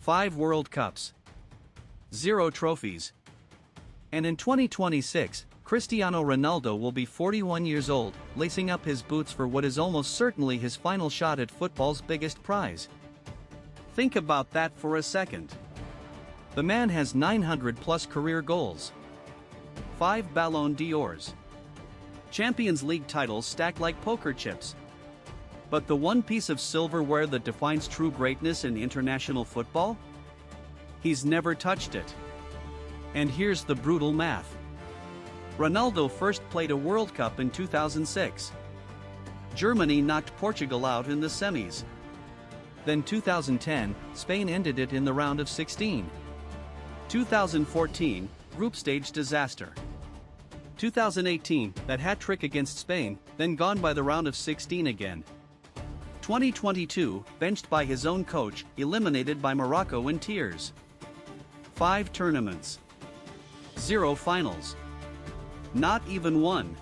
5 World Cups, 0 trophies. And in 2026, Cristiano Ronaldo will be 41 years old, lacing up his boots for what is almost certainly his final shot at football's biggest prize. Think about that for a second. The man has 900-plus career goals, 5 Ballon d'Ors, Champions League titles stacked like poker chips. But the one piece of silverware that defines true greatness in international football? He's never touched it. And here's the brutal math. Ronaldo first played a World Cup in 2006. Germany knocked Portugal out in the semis. Then 2010, Spain ended it in the round of 16. 2014, group stage disaster. 2018, that hat-trick against Spain, then gone by the round of 16 again. 2022, benched by his own coach, eliminated by Morocco in tears. 5 tournaments, 0 finals. Not even one.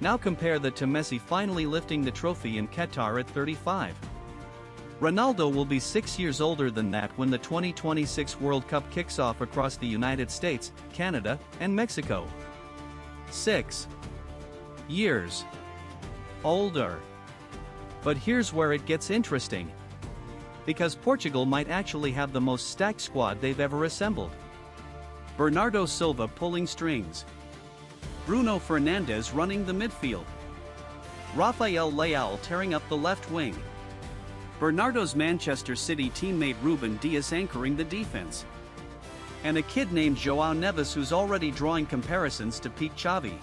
Now compare that to Messi finally lifting the trophy in Qatar at 35. Ronaldo will be 6 years older than that when the 2026 World Cup kicks off across the United States, Canada, and Mexico. 6 years older. But here's where it gets interesting. Because Portugal might actually have the most stacked squad they've ever assembled. Bernardo Silva pulling strings. Bruno Fernandes running the midfield. Rafael Leao tearing up the left wing. Bernardo's Manchester City teammate Ruben Dias anchoring the defense. And a kid named João Neves who's already drawing comparisons to peak Xavi.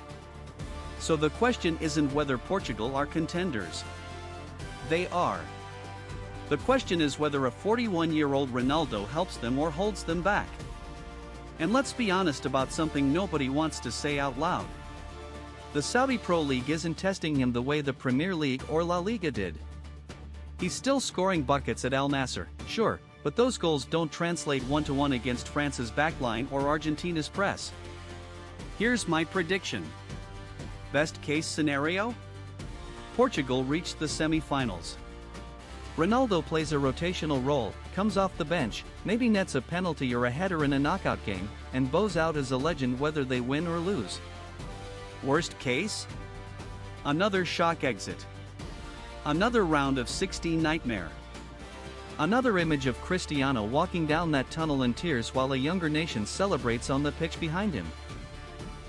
So the question isn't whether Portugal are contenders. They are. The question is whether a 41-year-old Ronaldo helps them or holds them back. And let's be honest about something nobody wants to say out loud. The Saudi Pro League isn't testing him the way the Premier League or La Liga did. He's still scoring buckets at Al Nassr, sure, but those goals don't translate one-to-one against France's backline or Argentina's press. Here's my prediction. Best case scenario? Portugal reached the semi-finals. Ronaldo plays a rotational role, comes off the bench, maybe nets a penalty or a header in a knockout game, and bows out as a legend whether they win or lose. Worst case? Another shock exit. Another round of 16 nightmare. Another image of Cristiano walking down that tunnel in tears while a younger nation celebrates on the pitch behind him.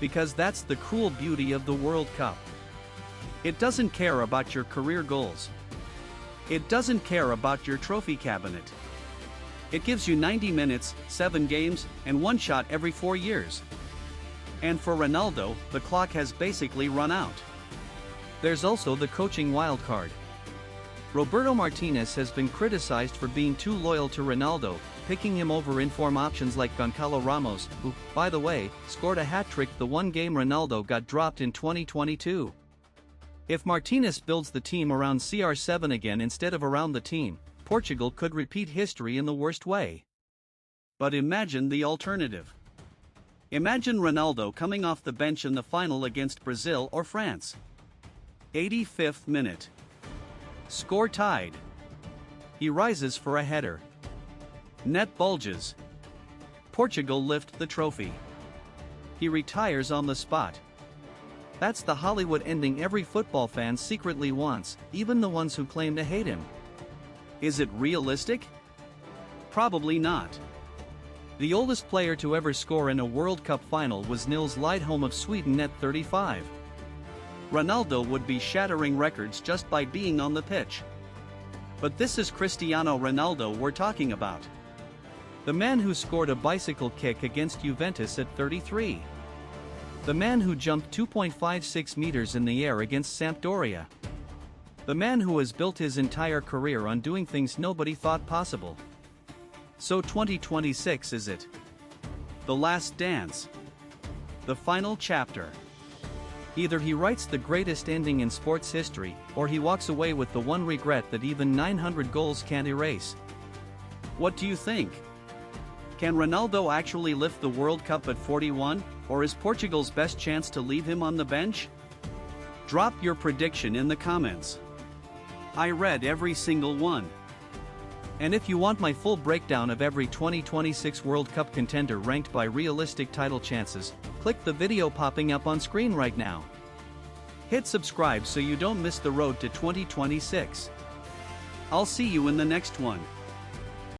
Because that's the cruel beauty of the World Cup. It doesn't care about your career goals. It doesn't care about your trophy cabinet. It gives you 90 minutes, 7 games, and 1 shot every 4 years. And for Ronaldo, the clock has basically run out. There's also the coaching wildcard. Roberto Martinez has been criticized for being too loyal to Ronaldo, picking him over inform options like Goncalo Ramos, who, by the way, scored a hat-trick the one game Ronaldo got dropped in 2022. If Martinez builds the team around CR7 again instead of around the team, Portugal could repeat history in the worst way. But imagine the alternative. Imagine Ronaldo coming off the bench in the final against Brazil or France. 85th minute. Score tied. He rises for a header. Net bulges. Portugal lift the trophy. He retires on the spot. That's the Hollywood ending every football fan secretly wants, even the ones who claim to hate him. Is it realistic? Probably not. The oldest player to ever score in a World Cup final was Nils Lidholm of Sweden at 35. Ronaldo would be shattering records just by being on the pitch. But this is Cristiano Ronaldo we're talking about. The man who scored a bicycle kick against Juventus at 33. The man who jumped 2.56 meters in the air against Sampdoria. The man who has built his entire career on doing things nobody thought possible. So 2026 is it? The last dance. The final chapter. Either he writes the greatest ending in sports history, or he walks away with the one regret that even 900 goals can't erase. What do you think? Can Ronaldo actually lift the World Cup at 41, or is Portugal's best chance to leave him on the bench? Drop your prediction in the comments. I read every single one. And if you want my full breakdown of every 2026 World Cup contender ranked by realistic title chances, click the video popping up on screen right now. Hit subscribe so you don't miss the road to 2026. I'll see you in the next one.